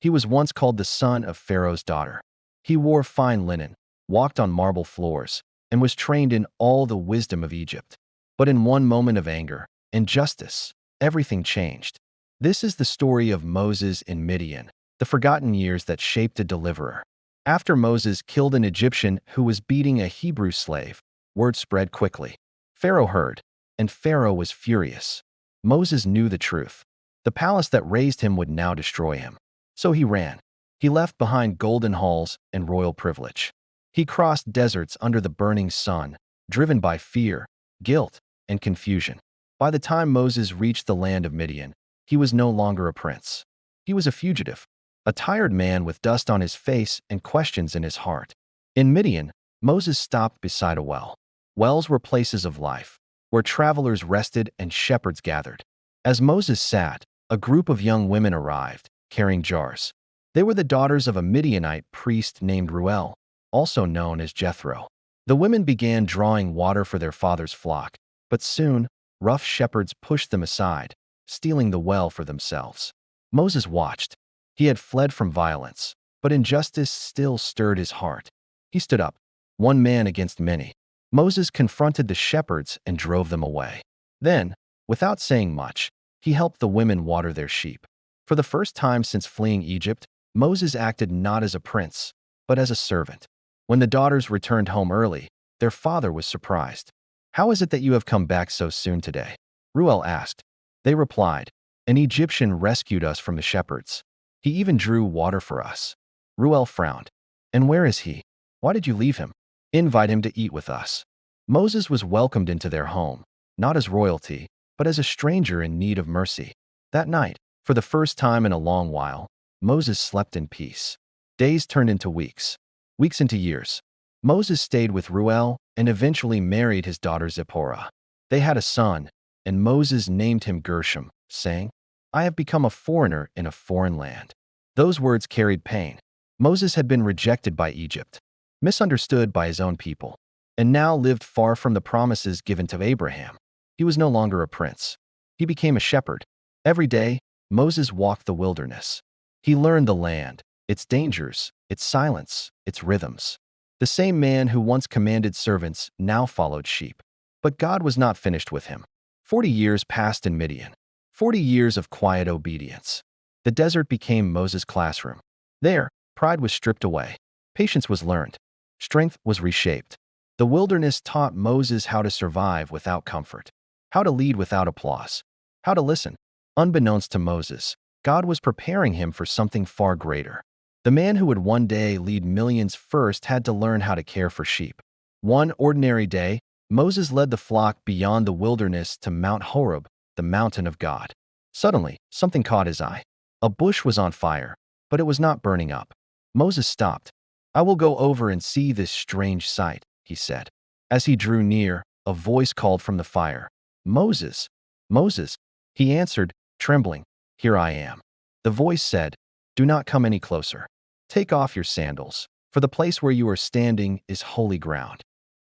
He was once called the son of Pharaoh's daughter. He wore fine linen, walked on marble floors, and was trained in all the wisdom of Egypt. But in one moment of anger, injustice, everything changed. This is the story of Moses in Midian, the forgotten years that shaped a deliverer. After Moses killed an Egyptian who was beating a Hebrew slave, word spread quickly. Pharaoh heard, and Pharaoh was furious. Moses knew the truth. The palace that raised him would now destroy him. So he ran. He left behind golden halls and royal privilege. He crossed deserts under the burning sun, driven by fear, guilt, and confusion. By the time Moses reached the land of Midian, he was no longer a prince. He was a fugitive, a tired man with dust on his face and questions in his heart. In Midian, Moses stopped beside a well. Wells were places of life, where travelers rested and shepherds gathered. As Moses sat, a group of young women arrived, carrying jars. They were the daughters of a Midianite priest named Reuel, also known as Jethro. The women began drawing water for their father's flock, but soon, rough shepherds pushed them aside, stealing the well for themselves. Moses watched. He had fled from violence, but injustice still stirred his heart. He stood up, one man against many. Moses confronted the shepherds and drove them away. Then, without saying much, he helped the women water their sheep. For the first time since fleeing Egypt, Moses acted not as a prince, but as a servant. When the daughters returned home early, their father was surprised. "How is it that you have come back so soon today?" Reuel asked. They replied, "An Egyptian rescued us from the shepherds. He even drew water for us." Reuel frowned. "And where is he? Why did you leave him? Invite him to eat with us." Moses was welcomed into their home, not as royalty, but as a stranger in need of mercy. That night, for the first time in a long while, Moses slept in peace. Days turned into weeks, weeks into years. Moses stayed with Reuel and eventually married his daughter Zipporah. They had a son, and Moses named him Gershom, saying, "I have become a foreigner in a foreign land." Those words carried pain. Moses had been rejected by Egypt, misunderstood by his own people, and now lived far from the promises given to Abraham. He was no longer a prince. He became a shepherd. Every day, Moses walked the wilderness. He learned the land, its dangers, its silence, its rhythms. The same man who once commanded servants now followed sheep. But God was not finished with him. 40 years passed in Midian. 40 years of quiet obedience. The desert became Moses' classroom. There, pride was stripped away. Patience was learned. Strength was reshaped. The wilderness taught Moses how to survive without comfort, how to lead without applause, how to listen. Unbeknownst to Moses, God was preparing him for something far greater. The man who would one day lead millions first had to learn how to care for sheep. One ordinary day, Moses led the flock beyond the wilderness to Mount Horeb, the mountain of God. Suddenly, something caught his eye. A bush was on fire, but it was not burning up. Moses stopped. "I will go over and see this strange sight," he said. As he drew near, a voice called from the fire, "Moses, Moses." He answered, trembling, "Here I am." The voice said, "Do not come any closer. Take off your sandals, for the place where you are standing is holy ground."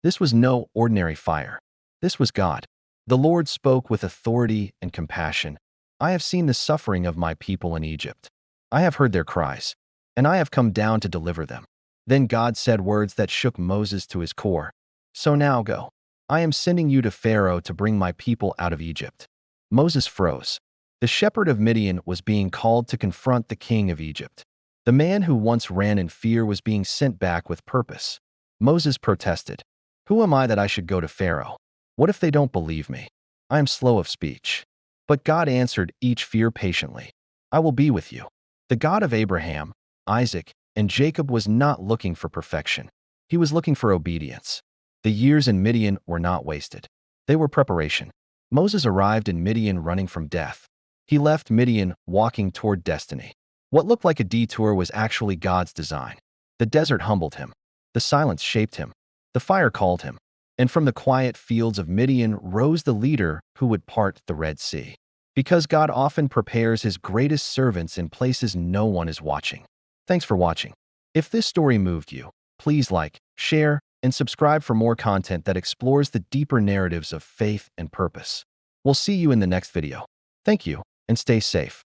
This was no ordinary fire. This was God. The Lord spoke with authority and compassion. "I have seen the suffering of my people in Egypt. I have heard their cries, and I have come down to deliver them." Then God said words that shook Moses to his core. "So now go. I am sending you to Pharaoh to bring my people out of Egypt." Moses froze. The shepherd of Midian was being called to confront the king of Egypt. The man who once ran in fear was being sent back with purpose. Moses protested, "Who am I that I should go to Pharaoh? What if they don't believe me? I am slow of speech." But God answered each fear patiently. "I will be with you." The God of Abraham, Isaac, and Jacob was not looking for perfection. He was looking for obedience. The years in Midian were not wasted. They were preparation. Moses arrived in Midian running from death. He left Midian walking toward destiny. What looked like a detour was actually God's design. The desert humbled him. The silence shaped him. The fire called him. And from the quiet fields of Midian rose the leader who would part the Red Sea. Because God often prepares his greatest servants in places no one is watching. Thanks for watching. If this story moved you, please like, share, and subscribe for more content that explores the deeper narratives of faith and purpose. We'll see you in the next video. Thank you, and stay safe.